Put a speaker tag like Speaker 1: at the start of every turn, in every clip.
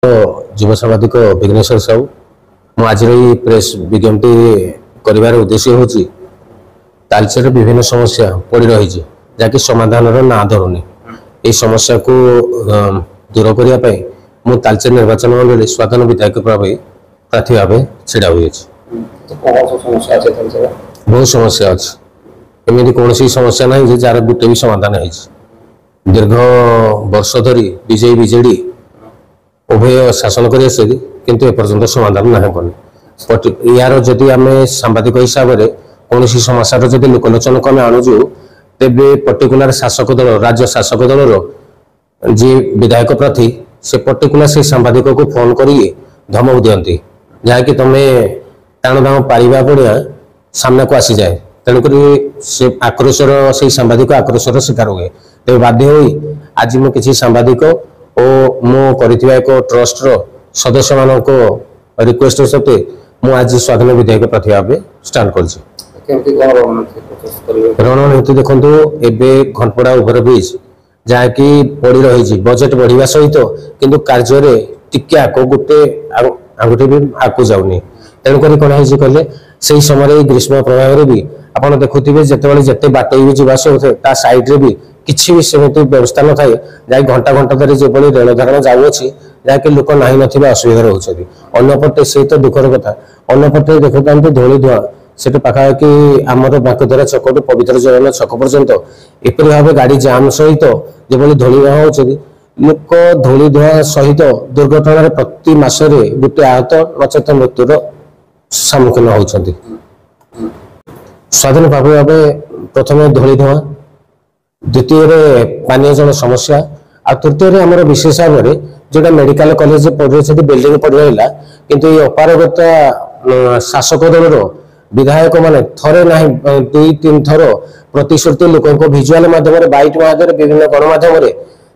Speaker 1: युव सांबादिक विघ्नेश्वर साहू मु आज प्रेस विज्ञप्ति कर उद्देश्य हूँ तालचेर विभिन्न समस्या पड़ रही जहाँकि समाधान ना धरुनी ये समस्या को दूर करने मु तालचेर निर्वाचन मंडल स्वाधीन विधायक प्रार्थी भाव छिड़ा हुई बहुत समस्या अच्छी एमती कौन समस्या ना जार गोटे भी समाधान है दीर्घ वर्ष धरी बीजेडी उभय शासन कर एपर्तंत समाधान ना करनी यार जदि आम सांबादिक हिसाब से कौन समस्या जब लोकलोचन को आम आणुचु तेरे पर्टिकुलर शासक दल राज्य शासक दल जी विधायक प्रार्थी से पर्टिकुलर से सांबादिक को फोन कर धमक दिखती जहाँकि तुम्हें टाण दाम पारिबा पड़िया सामना को आसी जाए तेणुक से आक्रोशर से सांबादिक आक्रोशर शिकार हुए तेज बाध्य हो आज मु किसी सांबादिक और मु कर ट्रस्ट सदस्य मान रिक्वेस्ट सत्वे मु आज स्वाधीन विधायक प्रार्थी भाव स्टार्ट कर रणनीति देखो एवं घंटपड़ा ओभर ब्रिज जहाँकि पड़ रही बजेट बढ़िया सहित किंतु कार्य टिके आको गोटे आंगुठी भी आगू जाऊनी तेणुक कौन है कहले से समय ग्रीष्म प्रभाव भी आपड़ देखुवे जिते जिते बाट भी जावास होता सैड्रे भी किसी भी सेमती व्यवस्था न थाए जहाँ घंटा घंटा धरी जो रेल धारण जाऊँगी जहाँकि लोक ना ना असुविधा होती अन्यपटे से तो दुखर कथा अन्यपटे देखुता धूली धुआ से पाखापाखि आमर बांकुधरा छक टू पवित्र जगन छक पर्यंत एपरी भाव गाड़ी जाम सहित जो धूली धुआ होती लोक धूली धुआ सहित दुर्घटना प्रति मासरे गोटे आहत नचेत मृत्युर सम्मुखीन होती स्वाधीन भाव भाव प्रथम धूली धुआ द्वितीय पानी जल समस्या आ तृतीय आम विशेष भाव में जोटा मेडिकल कॉलेज पढ़ रही बिल्डिंग पड़ रहा किंतु ये अपारगता शासक दल विधायक माने थरे ना दुई तीन थर प्रतिश्रुति लोक भिजुआल माध्यम बाइट माध्यम विभिन्न गणमाध्यम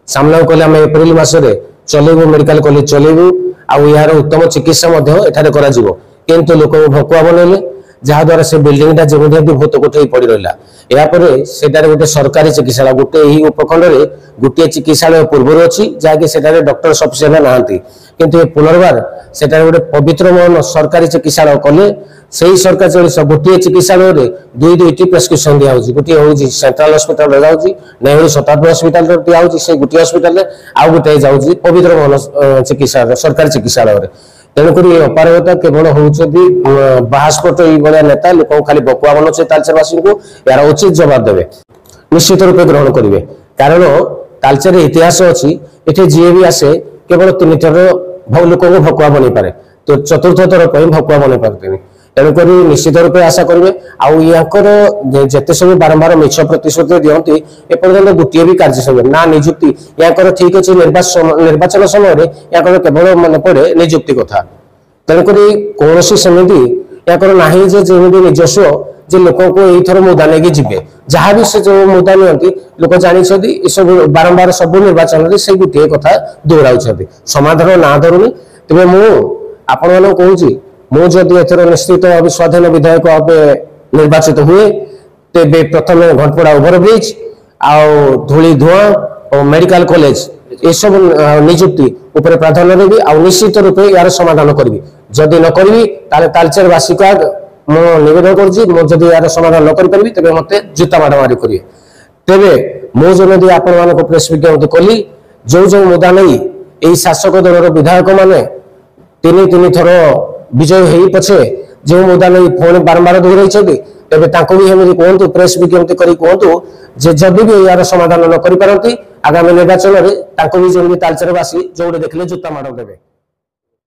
Speaker 1: सामना कले आम एप्रिल मसरे चलेबू मेडिकल कॉलेज चलेबू आउ यार उत्तम चिकित्सा किंतु लोक भकुआ बनइले जहाद्वारा से बिल्डिंग जमी भूत कोठे पड़ रहा यापर से गोटे सरकारी चिकित्सा गोटे उपखंड में गोटे चिकित्सा पूर्व अच्छी जहाँकि डॉक्टर सफिसीयंट ना किंतु पुनर्बार से गोटे पवित्र मोहन सरकारी चिकित्सा कले से ही सरकार चल गोटे चिकित्सा दुई दुईटी प्रेस्क्रिप्शन दिखाई गोटे हूँ सेंट्रल हॉस्पिटल जाऊँगी नहीं शताब्दी हॉस्पिटल दिखाई से गोटे हॉस्पिटल आउ गोटे जाऊँगी पवित्र मोहन चिकित्सा सरकारी चिकित्सालय तेणुक अपारगता केवल होती बाहास्पट ये नेता लोक खाली बकुआ बनौचे तालचेरवासी को यार उचित जवाब देवे निश्चित रूपे ग्रहण करेंगे कारण तालचेर इतिहास अच्छी ये जी भी आसे केवल 3 थर लोक भकुआ बन पारे तो चतुर्थ थर पर भकुआ बन पारती तेणुक निश्चित रूपे आशा करेंगे आउर जिते सब बारंबार मिछ प्रतिश्रुति दिखती एपर्तंत गोटे भी कार्य समय ना निजुक्ति या ठीक अच्छे निर्वाचन समय केवल मन पड़े निजुक्ति कथा तेणुक कौन सेमती या ना जमी निजस्व जे लोक को यथर मुदा नहीं जी जहाँ भी से जो मुदा नि लोक जानते सब बारंबार सब निर्वाचन से गोटे कथा दोहराऊँ समाधान ना धरुनी तेज मुझे कहूँ मुझे एथर निश्चित भाव स्वाधीन विधायक भाव निर्वाचित हुए तेरे प्रथम घंटपड़ा ओभरब्रिज आउ धूली धुआ और मेडिकल कॉलेज ये सब निजुक्ति उपर प्राधान्य देवी आ निश्चित रूपे यार समाधान करी जदि न करी तालचेरवासी को निवेदन करुँगी यार समाधान न करी तेरे मत जूता मारामारी करेंगे तेरे मुझे आपण प्रेस विज्ञप्ति कली जो जो मुदा नहीं यही शासक दल विधायक माने तीन थर विजय हो पछे जो मुदा नहीं पुणी बारंबार दोहराई तेरे भी एमती कहतु प्रेस विज्ञप्ति करी कहतु जदि भी यार समाधान न करि पारंती आगामी निर्वाचन में भी जमी तालचेरवासी जो देखले जूता माड़ देवे।